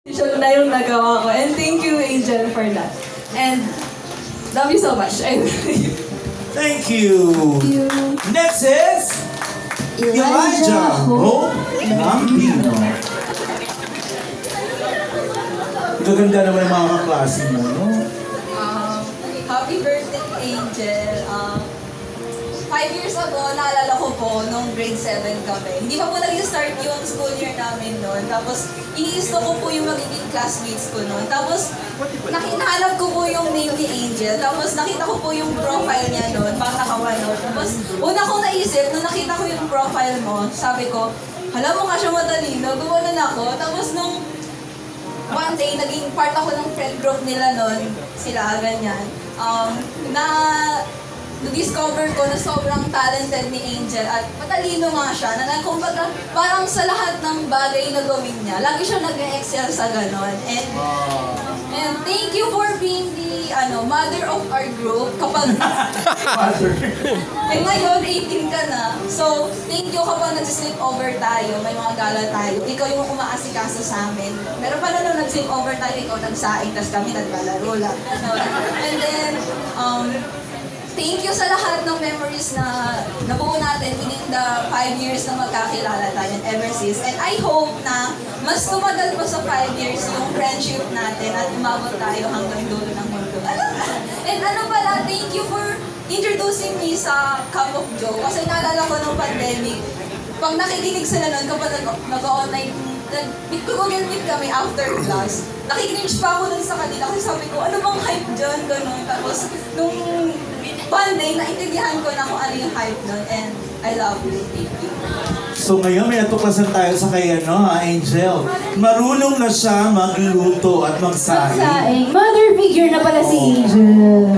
Na yung nagawa ko. And thank you, Angel, for that. And love you so much. Thank you. Next is Elijah Hope Lambino. Gaganda naman yung mga kaklase mo, no? Happy birthday, Angel. 5 years ago, naalala ko po, nung grade 7 kami. Hindi pa po nag-start yung school year namin noon. Tapos, iniisto ko po yung magiging classmates ko noon. Tapos, nahanap ko po yung name ni Angel. Tapos, nakita ko po yung profile niya noon, parang nakawano. Tapos, una kong naisip, nung nakita ko yung profile mo, sabi ko, hala mo nga siya matalino, gumanon ako. Tapos, nung one day, naging part ako ng friend group nila noon, sila, ganyan. Na-discover ko na sobrang talented ni Angel at matalino nga siya na kumbaga parang sa lahat ng bagay na gawin niya, lagi siya nag-excel sa ganon. And thank you for being the mother of our group kapag ngayon 18 ka na. So, thank you kapag nag-sleep over tayo, may mga gala tayo. Ikaw yung umaasikaso sa amin. Pero paano nung nag-sleep over tayo, ikaw nagsaing, tas kami naglalaro lang. And then, thank you sa lahat ng memories na nabuo natin within the 5 years na magkakilala tayo ever since. And I hope na mas tumagal pa sa 5 years yung friendship natin at umabot tayo hanggang dulo ng mundo. And thank you for introducing me sa Cup of Joe. Kasi naalala ko nung pandemic, pag nakikinig sila nun kapag nag-online, nag-Google Meet kami after class, nakikinig pa ako nun sa kanila kasi sabi ko, ano bang hype dyan? Ganun. Tapos, nung Monday, naintindihan ko na kung ano yung hype nun, and I love you. Thank you. So ngayon, may natuklasan tayo sa kay Angel. Marunong na siya magluto at magsaing. Mother figure na pala si Angel.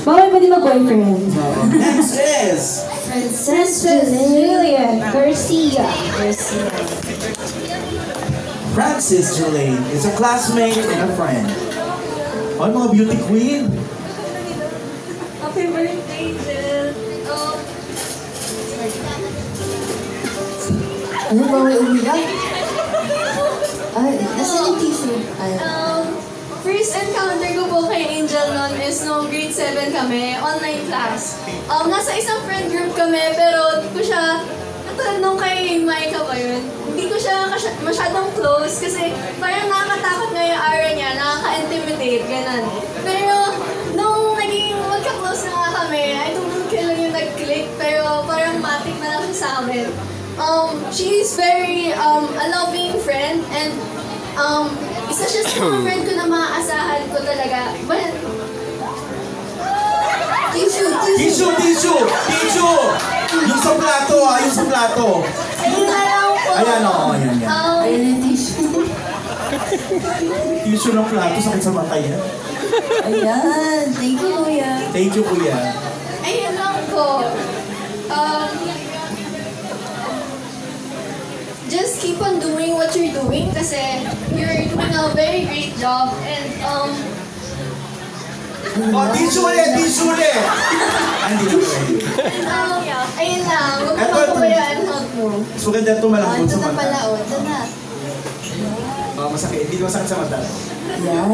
Bawal pa din mag-boyfriend. Next is Princess Julian Garcia. Francis Julaine is a classmate and a friend. Oh, mga beauty queen. Happy birthday, Angel. Ano ba may umiyak? Ay, nasa yung tissue. First encounter ko po kay Angel noon is nung grade 7 kami, online class. Nasa isang friend group kami, pero di ko siya, katulad nung kay Micah ba yun, hindi ko siya masyadong close kasi parang nakakatakot nga yung aura niya, nakaka-intimidate, ganun. Pero nung naging magka-close na nga kami, I don't know kailan yung nag-click, pero parang matik na lang siya sa amin. She is very a loving friend and isa siya sa mga friend ko na maaasahan ko talaga. Tissue! Yung sa plato yung sa plato. Ayun na lang po. Ayan yan. Ayun yung tissue. Tissue ng plato, sakit sa mata yan. Ayan. Thank you, Kuya. Thank you, Kuya. Ayun lang po. Just keep on doing what you're doing kasi you're doing a very great job and Tissue ulit! Hindi na pwede. ayun lang, huwag mo mapabayaan out mo. So ganda ito malambot sa Ito na mata. pala, ito na. Masakit, hindi masakit sa mata. Yan.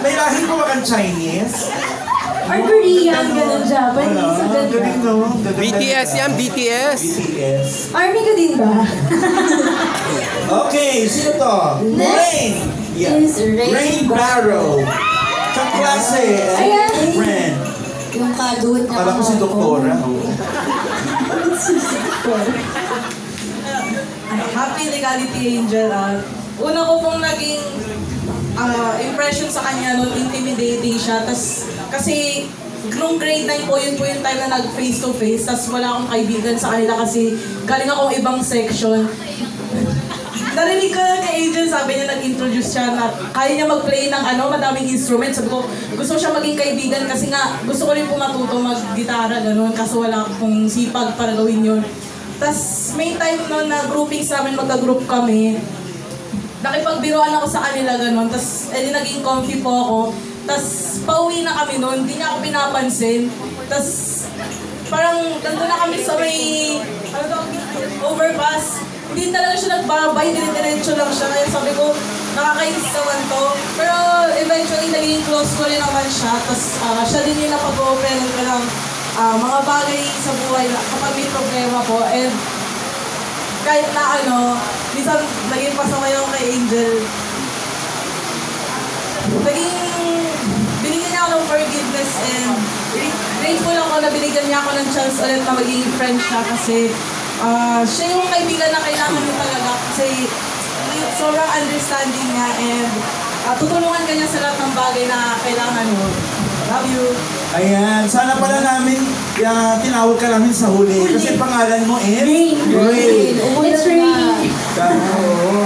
May lahing ko makang Chinese. Or Korean, ganun, Japanese. Ang ganda. Galing no? BTS yan, BTS. BTS. Army ka din ba? Okay, sino to? Rain! Is Rain Barrow. Kaklase Ayan. and friend. Yung kaduwit na Alam ko si Doktora. Happy Legality Angel. Una ko pong naging impression sa kanya noon, intimidating siya. Kasi nung grade 9 po, yun po yung time na nag-face to face. Tapos wala akong kaibigan sa kanila kasi galing akong ibang section. Narinig ko na kay Angel, sabi niya, nag-introduce siya na kaya niya mag-play ng madaming instrument. Sabi ko, gusto siya maging kaibigan kasi nga gusto ko rin po matuto mag-gitara, gano'n. Kaso wala akong sipag para gawin yun. Tapos may time noon na groupings namin, magka-group kami. Nakipagbiruan ako sa kanila, gano'n. Tapos naging comfy po ako. Tapos pauwi na kami noon, hindi niya ako pinapansin. Tapos parang nandun na kami sa may overpass. Hindi talaga siya nagbabay, dire-diretso lang siya. Kaya sabi ko, nakakainis naman to. Pero eventually, naging close ko rin naman siya. Tapos siya din yung napag-open ko ng mga bagay sa buhay kapag may problema po. And kahit na minsan naging pasama yung kay Angel. Binigyan niya ako ng forgiveness and grateful ako na binigyan niya ako ng chance ulit na maging friend siya kasi siya yung kaibigan na kailangan niya talaga kasi sobrang understanding niya and tutulungan ka niya sa lahat ng bagay na kailangan mo. Love you. Ayan, sana pala namin tinawag ka namin sa huli. Kasi pangalan mo is? Rain. Rain. It's raining. Oo.